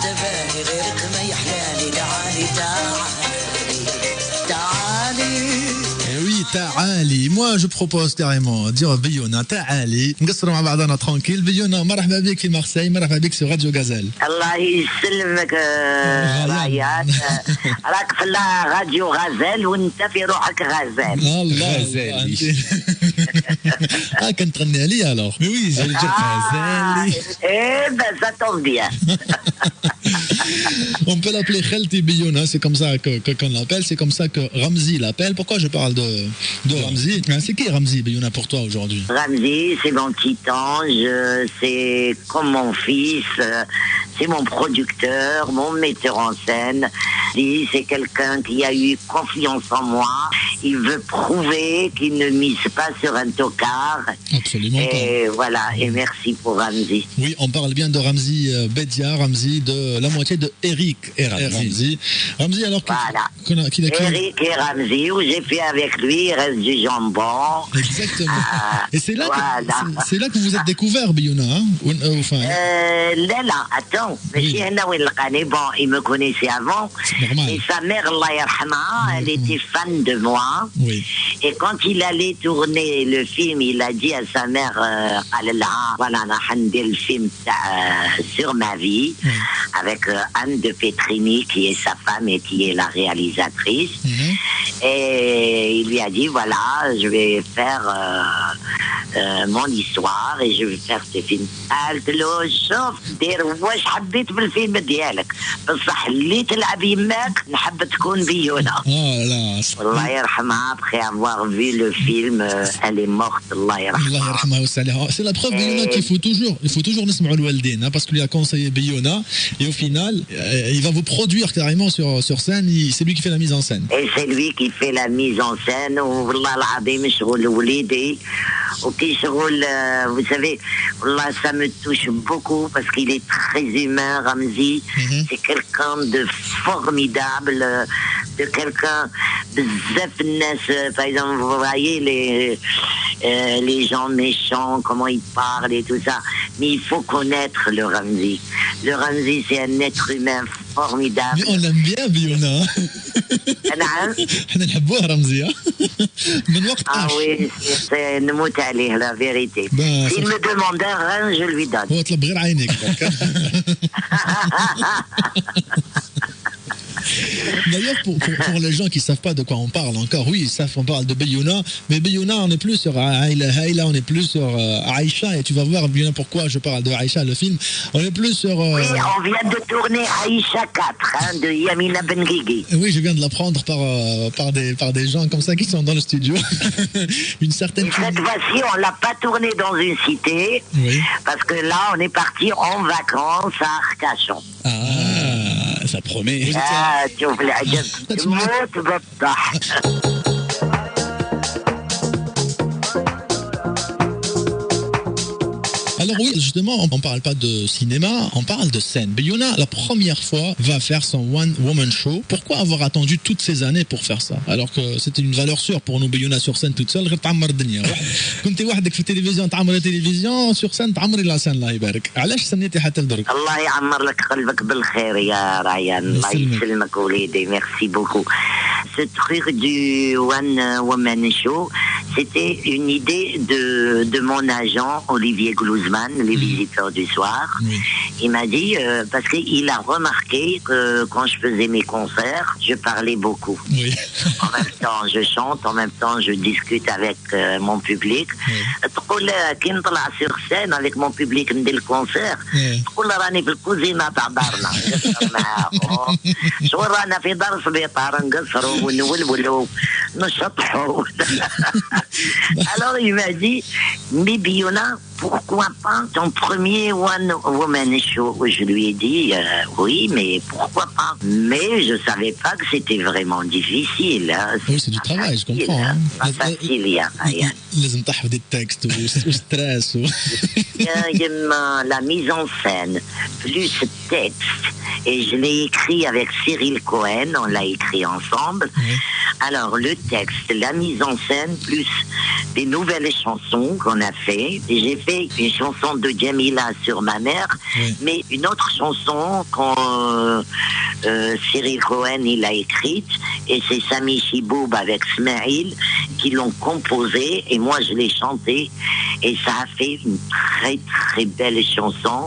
تبالي غيرك ما يحلالي تعالي تعالي. Oui, تعالي. Moi, je propose carrément dire Beyona, تعالي. نقصروا مع بعضنا tranquille. Beyona, مرحبا بك في مارسيل, مرحبا بك sur Radio Gazelle. الله يسلمك رايات راك في راديو غازال وانت في روحك غازال. الله غزالي. كنت تغني عليا alors. Mais oui, j'allais dire غزالي. Eh ben ça tombe bien. On peut l'appeler Khelti Beyona, c'est comme ça qu'on l'appelle, c'est comme ça que Ramzi l'appelle. Pourquoi je parle de Ramzi? C'est qui Ramzi Beyona pour toi aujourd'hui? Ramzi, c'est mon petit ange, c'est comme mon fils, c'est mon producteur, mon metteur en scène. C'est quelqu'un qui a eu confiance en moi. Il veut prouver qu'il ne mise pas sur un tocard. Absolument et pas. Voilà, et merci pour Ramzi. Oui, on parle bien de Ramzi Bedia, Ramzi de la moitié de Eric et Ramzi. Ramzi, alors Voilà. Eric et Ramzi, où j'ai fait avec lui, il reste du jambon. Exactement. Et c'est là, voilà. C'est là que vous vous êtes découvert, Beyona, hein? Là, attends. Bon, il me connaissait avant. Et sa mère, Allah yarhamha, elle était fan de moi. Oui. Et quand il allait tourner le film, il a dit à sa mère, voilà, on a le film sur ma vie, avec Anne de Petrini, qui est sa femme et qui est la réalisatrice. Et il lui a dit, voilà, je vais faire mon histoire et je vais faire ce film. قالت له شوف دير واش حبيت بالفيلم ديالك بصح اللي تلعب يماك نحب تكون بيونا. الله يرحمها après avoir vu le film elle est morte الله يرحمها. الله يرحمها ويسعدها. C'est la preuve Beyona qu'il faut toujours نسمعوا الوالدين parce qu'il lui a conseillé Beyona et au final il va vous produire carrément sur scène, c'est lui qui fait la mise en scène. Et c'est lui qui fait la mise en scène والله العظيم شغل وليدي وكي شغل vous savez والله ça me touche beaucoup parce qu'il est très humain Ramzi. C'est quelqu'un de formidable, de quelqu'un بزاف الناس par exemple vous voyez les gens méchants comment ils parlent et tout ça, mais il faut connaître le Ramzi. Le Ramzi c'est un être humain formidable. Mais on l'aime bien Beyona. نعم احنا نحبوه رمزي من وقت Ah oui, c'est نموت عليه la vérité. S'il me demande un rein, je lui donne. هو طلب غير عينيك. D'ailleurs, pour les gens qui ne savent pas de quoi on parle encore, oui, ils savent qu'on parle de Beyona, mais Beyona, on n'est plus sur Haïla, on est plus sur Aïcha, et tu vas voir bien pourquoi je parle de Aïcha, le film. On est plus sur... Oui, on vient de tourner Aïcha 4, de Yamina Benguigui. Oui, je viens de l'apprendre par des gens comme ça qui sont dans le studio. Une certaine... Et cette fois-ci, on ne l'a pas tourné dans une cité, parce que là, on est parti en vacances à Arcachon. Ça promet. شوف العجب تموت بالضحك. Alors oui, justement, on ne parle pas de cinéma, on parle de scène. Beyona, la première fois, va faire son One Woman Show. Pourquoi avoir attendu toutes ces années pour faire ça? Alors que c'était une valeur sûre pour nous, Beyona sur scène toute seule, غير تعمر الدنيا. كنت وحدك في التلفزيون تعمر التلفزيون sur scène تعمري لا scène الله يبارك. علاش سنيتي حتى لدرك؟ الله يعمر لك قلبك بالخير يا ريان. الله يسلمك وليدي. Merci beaucoup. Ce truc du One Woman Show, c'était une idée de mon agent Olivier Glouzman, les visiteurs du soir. Il m'a dit, parce qu'il a remarqué que quand je faisais mes concerts, je parlais beaucoup. En même temps, je chante, en même temps, je discute avec mon public. تقول كي نطلع sur scène avec mon public ندير الكونسير تقول راني في الكوزينه تاع دارنا نقصر معاهم شو رانا في دار سبيطار نقصروا ونولولوا نشطحوا. Alors il m'a dit mais Beyona, pourquoi pas ton premier One Woman Show? Je lui ai dit oui, mais pourquoi pas? Mais je savais pas que c'était vraiment difficile. Hein. Oui, c'est du travail, je comprends. Pas facile, لازم تحفظي التكست وستريس bien, la mise en scène, plus texte, et je l'ai écrit avec Cyril Cohen, on l'a écrit ensemble. Oui. Alors, le texte, la mise en scène, plus des nouvelles chansons qu'on a fait. Et j'ai fait une chanson de Jamila sur ma mère, Oui. mais une autre chanson quand Cyril Cohen il a écrite, et c'est Sami Chiboub avec Smaïl qui l'ont composée, et moi je l'ai chantée, et ça a fait une très très belle chanson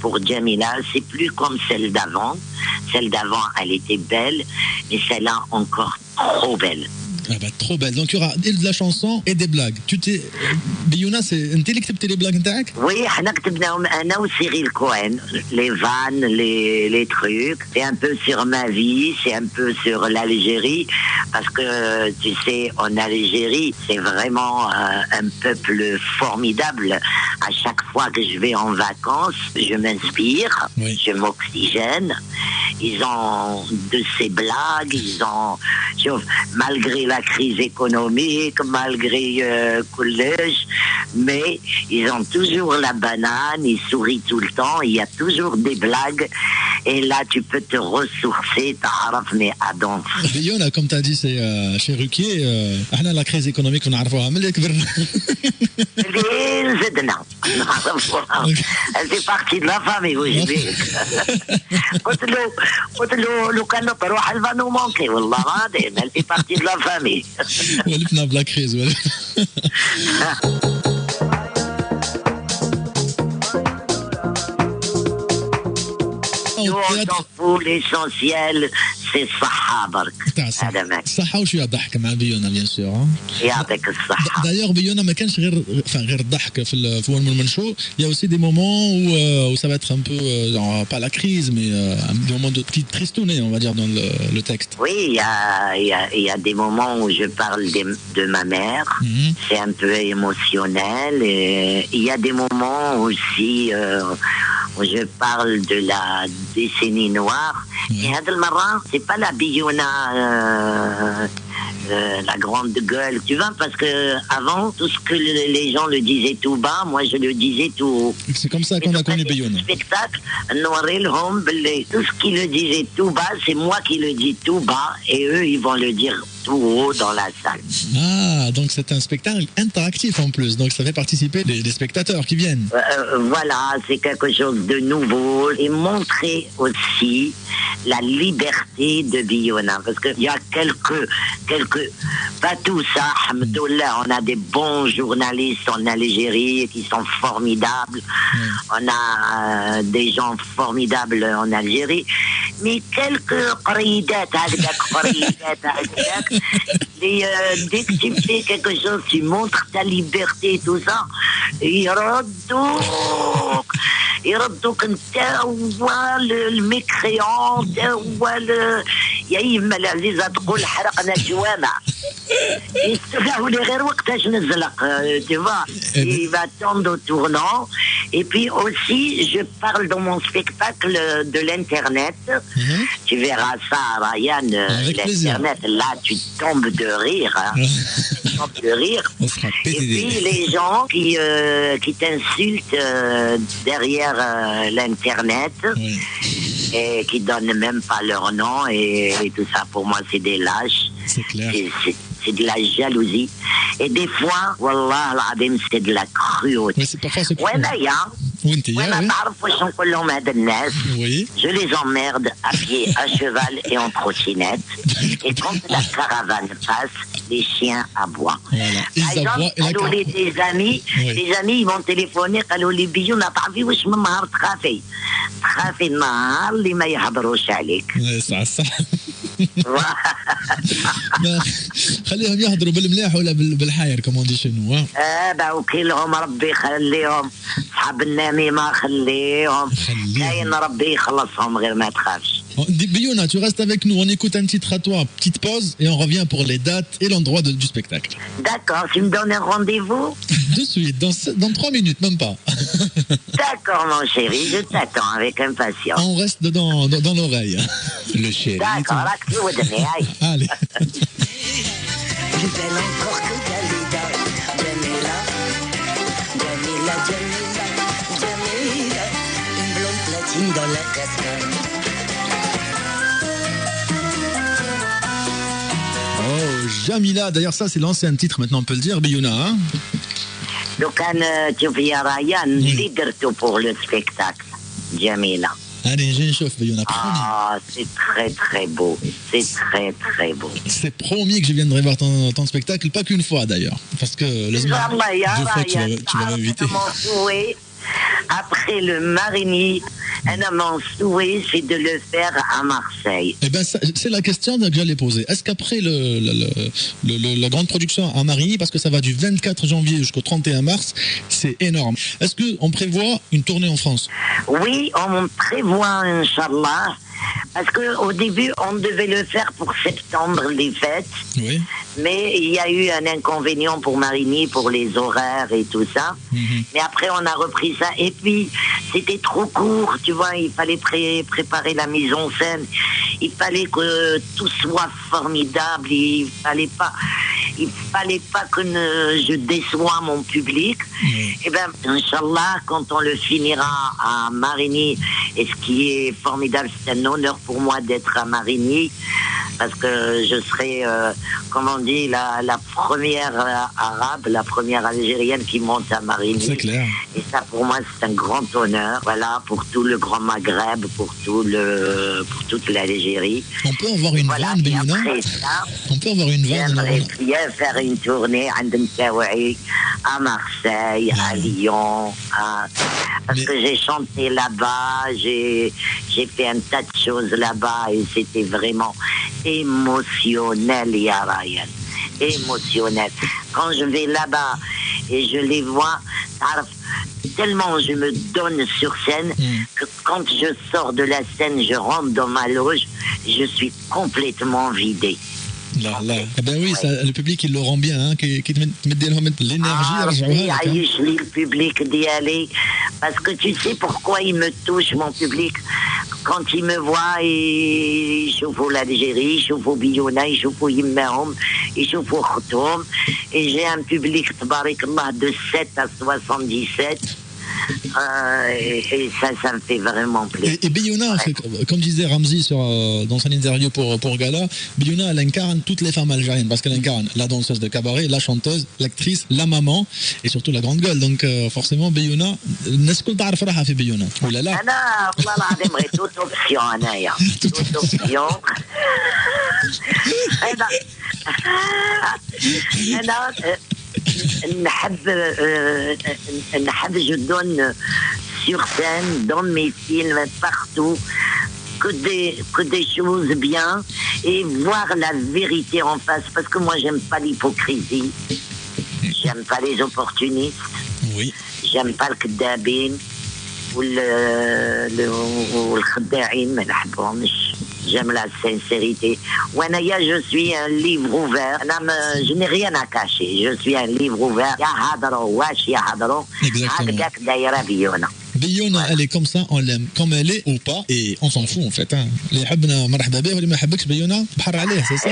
pour Jamila. C'est plus comme celle d'avant. Celle d'avant, elle était belle, mais celle-là encore trop belle. Ah bah, trop belle. Donc il y aura de la chanson et des blagues. Biouna, c'est انت اللي كتبتي les blagues نتاعك؟ Oui, احنا كتبناهم انا وسيريل كوهن, les vannes, les trucs. C'est un peu sur ma vie, c'est un peu sur l'Algérie, parce que tu sais, en Algérie, c'est vraiment un peuple formidable. À chaque fois que je vais en vacances, je m'inspire, Oui. je m'oxygène. Ils ont de ces blagues, ils ont, malgré la crise économique, malgré collège, mais ils ont toujours la banane, ils sourient tout le temps, il y a toujours des blagues, et là tu peux te ressourcer, تعرف mais à danser. Biouna, comme tu as dit, c'est chez Ruquier. احنا la crise économique نعرفوها من اللي كبرنا. اللي زدنا نعرفوها. Elle fait partie de la famille, oui. قلت له لو كان تروح elle va nous manquer, والله العظيم, elle fait partie de la famille. ولفنا بلا كريز. Nous, on s'en fout, l'essentiel, c'est صحة برك. هذا ما الصحة وشوية ضحك مع بيونا بيان سور. يعطيك الصحة. D'ailleurs, Biouna ما كانش غير الضحك في One Woman Show. Il y a aussi des moments où ça va être un peu genre, pas la crise, mais des moments de petite tristounet, on va dire, dans le texte. Oui, il y a des moments où je parle de ma mère. Mhm. C'est un peu émotionnel. Et il y a des moments aussi où je parle de la décennie noire. Et هذا المرة, c'est pas la Biouna la grande gueule, tu vois, parce que avant, tout ce que les gens le disaient tout bas, moi je le disais tout haut. C'est comme ça qu'on a connu Biouna. Spectacle, tout ce qu'ils le disaient tout bas, c'est moi qui le dis tout bas, et eux, ils vont le dire tout haut dans la salle. Ah, donc c'est un spectacle interactif en plus, donc ça fait participer les spectateurs qui viennent. Voilà, c'est quelque chose de nouveau, et montrer aussi la liberté de Biouna, parce qu'il y a quelques, pas tout ça, alhamdoulilah, on a des bons journalistes en Algérie qui sont formidables, on a des gens formidables en Algérie, mais quelques قريدات هكذاك dès que tu fais quelque chose, tu montres ta liberté et tout ça, يردوك انت هو الميكريون انت هو يا يما العزيزه تقول حرقنا الجوامع يستفعوا لي غير وقتاش نزلق tu vois, il va tendre au tournant. Et puis aussi je parle dans mon spectacle de l'internet. Tu verras ça, Ryan, l'internet, là tu tombes de rire, hein. Tu tombes de rire. Et puis les gens qui t'insultent derrière l'internet, et qui donnent même pas leur nom, et tout ça, pour moi c'est des lâches. C'est clair. C'est de la jalousie. Et des fois, wallah al-azim, c'est de la cruauté. Mais c'est parfois ce que je les emmerde à pied, à cheval et en trottinette. Et quand la caravane passe, les chiens aboient. Voilà. Par exemple, des amis, ils vont téléphoner, قالوا لي بيو ما تعرفي واش من نهار تخافي النهار اللي ما يهضروش عليك. صح. خليهم يهضروا بالملاح ولا بالحاير كما دي شنو. وكيلهم ربي يخليهم, صحاب النميمه خليهم, كاين ربي يخلصهم غير ما تخافش. Biouna, tu restes avec nous, on écoute un titre à toi, petite pause, et on revient pour les dates et l'endroit du spectacle. D'accord, tu me donnes un rendez-vous? De suite, dans 3 minutes, même pas. D'accord mon chéri, je t'attends avec impatience. On reste dans l'oreille. Le chéri. D'accord, là tu veux donner, allez. Plus belle encore que Dalida, Jamila, Jamila, Jamila. let's go. Oh, Jamila, d'ailleurs ça c'est l'ancien titre, maintenant on peut le dire, Biouna, hein. لو كان تشوف يا ريان اللي درته pour le spectacle جميلة. Allez, j'ai une chauffe, Biouna, promis. Ah, c'est très très beau. C'est très très beau. C'est promis que je viendrai voir ton spectacle, pas qu'une fois d'ailleurs, parce que le Inch'Allah, ya deux fois Ryan. tu vas m'inviter. Mon souhait, après le Marigny, mon souhait, c'est de le faire à Marseille. Eh ben, c'est la question que j'allais poser. Est-ce qu'après la grande production à Marigny, parce que ça va du 24 janvier jusqu'au 31 mars, c'est énorme. Est-ce qu'on prévoit une tournée en France? Oui, on prévoit, Inch'Allah, parce qu'au début, on devait le faire pour septembre, les fêtes. Oui. Mais il y a eu un inconvénient pour Marigny, pour les horaires et tout ça. Mais après, on a repris ça. Et puis, c'était trop court, tu vois. Il fallait préparer la mise en scène. Il fallait que tout soit formidable. Il fallait pas que je déçois mon public. Et bien, Inch'Allah, quand on le finira à Marigny, et ce qui est formidable, c'est un honneur pour moi d'être à Marigny, parce que je serai, comme on dit, la première arabe, la première algérienne qui monte à Marigny. C'est clair. Et ça, pour moi, c'est un grand honneur. Voilà, pour tout le Grand Maghreb, pour toute l'Algérie. On peut avoir une vanne, Biouna? On peut avoir une vanne? J'aimerais bien faire une tournée à Marseille, à Lyon, parce que j'ai chanté là-bas, j'ai fait un tas de choses là-bas et c'était vraiment émotionnel, ya Ryan. Émotionnel. Quand je vais là-bas et je les vois, tellement je me donne sur scène que quand je sors de la scène, je rentre dans ma loge, je suis complètement vidé. Là. Eh ben oui, ça, le public il le rend bien, hein, qui te met l'énergie. Le public d'y aller, parce que tu sais pourquoi il me touche, mon public. Quand il me voit, il chauffe l'Algérie, il chauffe Biouna, il chauffe Yimmaoum, il chauffe Khoutoum, et j'ai un public, tabarakallah, de 7 à 77. Et ça me fait vraiment plaisir. Et Biouna, comme disait Ramzi dans son interview pour Gala, Biouna, elle incarne toutes les femmes algériennes, parce qu'elle incarne la danseuse de cabaret, la chanteuse, l'actrice, la maman, et surtout la grande gueule. Donc forcément, Biouna, n'est-ce que tu as fait Biouna? Oh là là. J'aimerais toute option, toute option. Je donne sur scène, dans mes films, partout, que des choses bien et voir la vérité en face. Parce que moi, j'aime pas l'hypocrisie, j'aime pas les opportunistes, oui. J'aime pas le kdabin ou le khdaïn, mais j'aime la sincérité. Wanaya, je suis un livre ouvert. Je n'ai rien à cacher. Je suis un livre ouvert. Ya hadro, wash ya hadro. Hagdak daïra Biouna. Biouna, elle est comme ça, on l'aime comme elle est ou pas, et on s'en fout en fait. Hein. Les habna marhaba bih, les ma habakش Biouna, bhar aleh, c'est ça?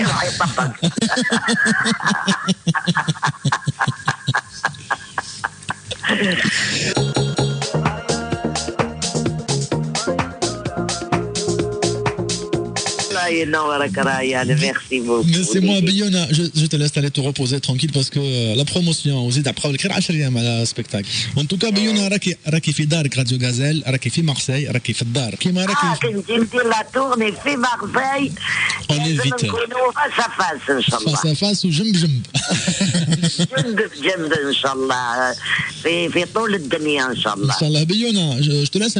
Merci beaucoup. Mais c'est moi, Biouna, je te laisse aller te reposer tranquille parce que la promotion, aussi d'après le 10 ايام على spectacle. En tout cas, Biouna, راكي في دارك راديو غازيل, راكي في مارسي, راكي في الدار. كيما راكي كنت ندير لا تورني في مارسي. On est vite. نكونوا فاس فاس ان شاء الله. Face à face ou جنب جنب. جنب ان شاء الله. في طول الدنيا ان شاء الله. Inch'Allah. Biouna, je te laisse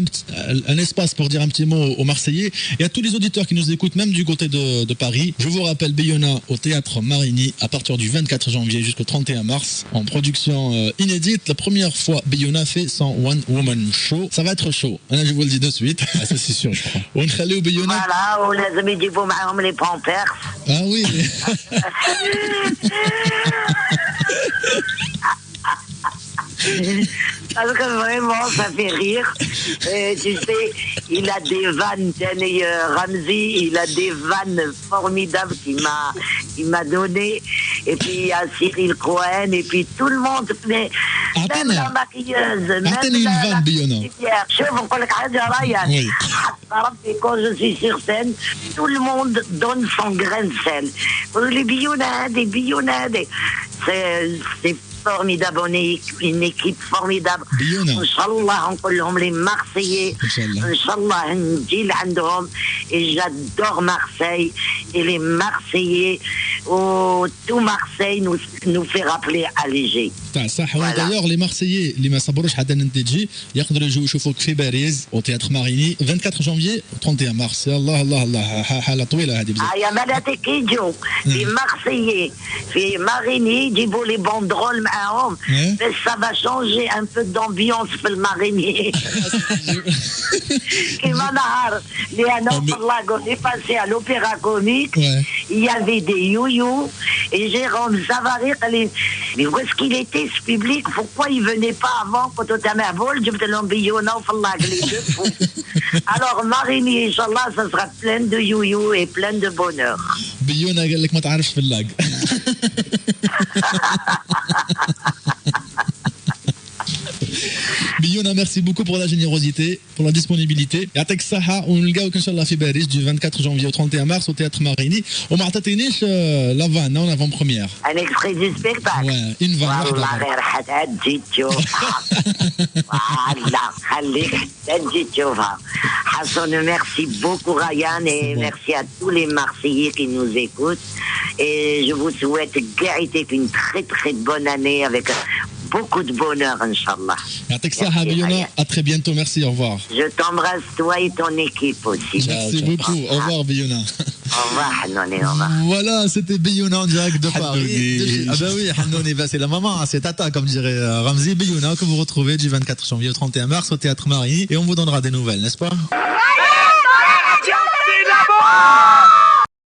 un espace pour dire un petit mot aux Marseillais et à tous les auditeurs qui nous écoutent, même du côté de Paris. Je vous rappelle Biouna au théâtre Marigny à partir du 24 janvier jusqu'au 31 mars en production inédite. La première fois Biouna fait son One Woman Show. Ça va être chaud. Je vous le dis de suite. Ah, ça c'est sûr, je crois. On خليو Biouna. Voilà, ولازم يجيبوا معاهم les pampers. Ah oui. Parce que vraiment, ça fait rire. Et tu sais, il a des vannes, Ramzi, il a des vannes formidables qu'il m'a donné. Et puis il y a Cyril Cohen, et puis tout le monde. Mais même la maquilleuse, أعطيني une vanne, Biona. Je vous connais Ryan. Oui. Quand je suis sur scène, tout le monde donne son grain de sel. Les billonnades. C'est formidable, on est une équipe formidable. بيونا Inch'Allah, on peut les Marseillais. Inch'Allah. Inch'Allah, نجي لعندهم. Et j'adore Marseille. Et les Marseillais, tout Marseille nous fait rappeler Alger. تاع صح. Voilà. d'ailleurs les Marseillais اللي ما صبروش حتى انت تجي يقدروا يجوا يشوفوك في باريس او تياتر ماريني 24 جانفي 31 مارس. الله الله الله حاله طويله هذه بزاف. يا ملاتك يجوا في مارسيي في ماريني يجيبوا لي بوندرول معاهم. بس ça va changer un peu d'ambiance في الماريني. كيما نهار اللي انا في اللاغو اللي باسي à l'opéra comique. Il y avait des youyou et Jérôme Savary قال لي mais où est-ce qu'il était ce public? Pourquoi il venait pas avant quand on était à Mervol? جبت لهم بيونا وفي اللاغ les deux fous. Alors Marigny, Inch'Allah, ça sera plein de youyou et plein de bonheur. بيونا قال لك ما تعرفش في اللاق. Biona, merci beaucoup pour la générosité, pour la disponibilité. يعطيك الصحة ونلقاوك إن شاء الله في باريس du 24 janvier au 31 mars au théâtre Marigny. وما عطيتينيش la vanne en avant-première. Un extrait du spectacle. Ouais, une vanne. والله غير حتى تجي تشوفها. والله خليك حتى تجي تشوفها. Hassan, merci beaucoup Ryan et merci à tous les Marseillais qui nous écoutent. Et je vous souhaite guérité une très très bonne année avec beaucoup de bonheur, Inch'Allah. يعطيك الصحة Biona, à très bientôt, merci, au revoir. Je t'embrasse toi et ton équipe aussi. Merci beaucoup, au revoir Biona. Au revoir, Hanouni, au revoir. Voilà, c'était Biona en direct de Paris. Hanouni. Ah bah oui, Hanouni, bah c'est la maman, c'est Tata, comme dirait Ramzi. Biona que vous retrouvez du 24 janvier au 31 mars au théâtre Marigny et on vous donnera des nouvelles, n'est-ce pas?